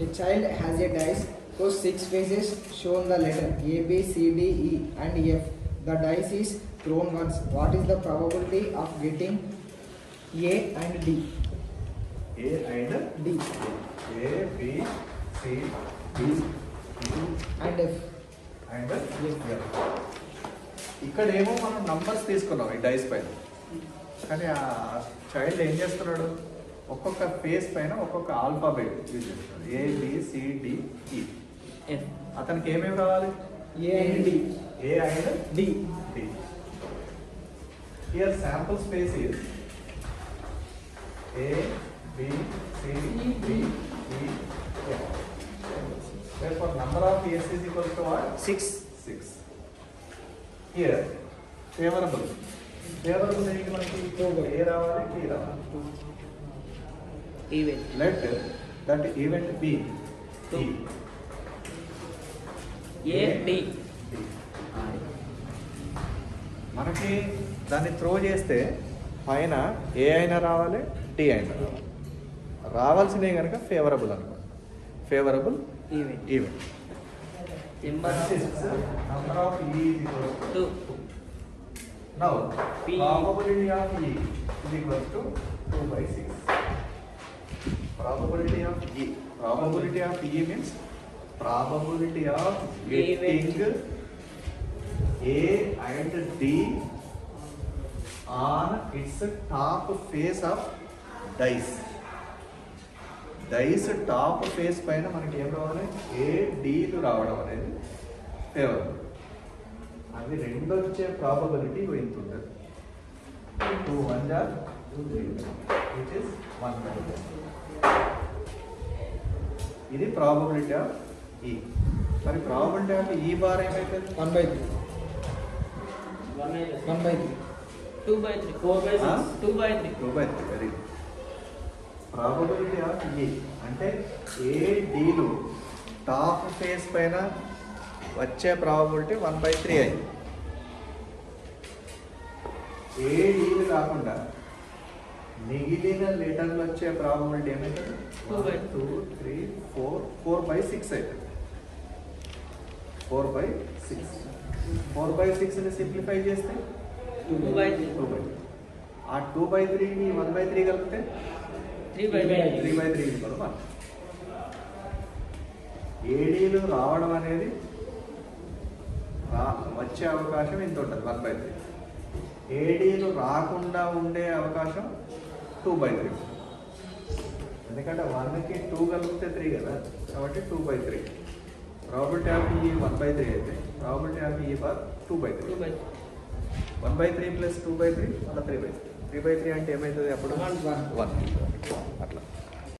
A child has a dice whose 6 faces shown the letter A, B, C, D, E and F. The dice is thrown once. What is the probability of getting A and D? A and D A, B, C, D, E and F. And ఇక్కడేమో మనం numbers తీసుకున్నాం ఈ dice పైన, కానీ ఆ child ఏం చేస్తున్నాడు, ఒక్కొక్క ఫేస్ పైన ఒక్కొక్క ఆల్ఫాబెట్ యూజ్ చేస్తున్నాడు. ABCDE. అతనికి ఏమేమి రావాలి? A and D. A and D. D. Here sample space is A, B, C, D, E, F. Therefore, number of years is equal to what? 6. 6. Here, favorable. Favorable is equal to A రావాలి, T రావాలి. Event. Let that event be T. A, D. మనకి దాన్ని throw చేస్తే పైన ఏ అయినా రావాలి, tea అయినా రావాలి. రావాల్సినవి కనుక ఫేవరబుల్ అనుకో, favourable Event. Event. Number of E is equal to 2. Now, P. probability of E is equal to 2 by 6. Probability of E. Probability of E means probability of getting A and D on its top face of dice. Dice top face పైన మనకి ఏం రావాలి? ఏ, deal రావడం అనేది favourable. అవి రెండు వచ్చే probability ఇంత ఉంటుంది. 2 1 are 2 3 which is 1 by 10. ఇది ప్రాబబిలిటీ ఆఫ్ ఈ. మరి ప్రాబబిలిటీ ఆఫ్ ఈ బార్ ఏమైతుంది? 1/3. 1/3. 2/3. 4/6. 2/3. 2 by 3. Very good. Probability of A అంటే ఏ డీలు టాప్ ఫేస్ పైన వచ్చే ప్రాబబిలిటీ 1/3 అయింది. ఏ డీలు కాకుండా మిగిలిన లెటర్లు వచ్చే ప్రాబబిలిటీ ఏమైతుంది? 2 3 4 4/6 అవుతుంది. 4/6. 4/6ని సింప్లిఫై చేస్తే 2/3. 2/3. ఆ 2/3ని 1/3 కలిపితే 3/3. 3/3 ఇవ్వడం. ఏడీలు రావడం అనేది వచ్చే అవకాశం ఇంత ఉంటుంది 1/3. ఏడీలు రాకుండా ఉండే అవకాశం 2/3. ఎందుకంటే 1కి 2 కలిపితే 3 కదా, కాబట్టి 2/3. ప్రాబిలిటీ ఆఫ్ ఈ 1/3 అయితే ప్రాబిలిటీ ఆఫ్ ఈ బార్ 2/3. 1/3 ప్లస్ 2/3 మళ్ళీ 3/3. 3/3 అంటే ఏమవుతుంది అప్పుడు? 1. 1 అట్లా.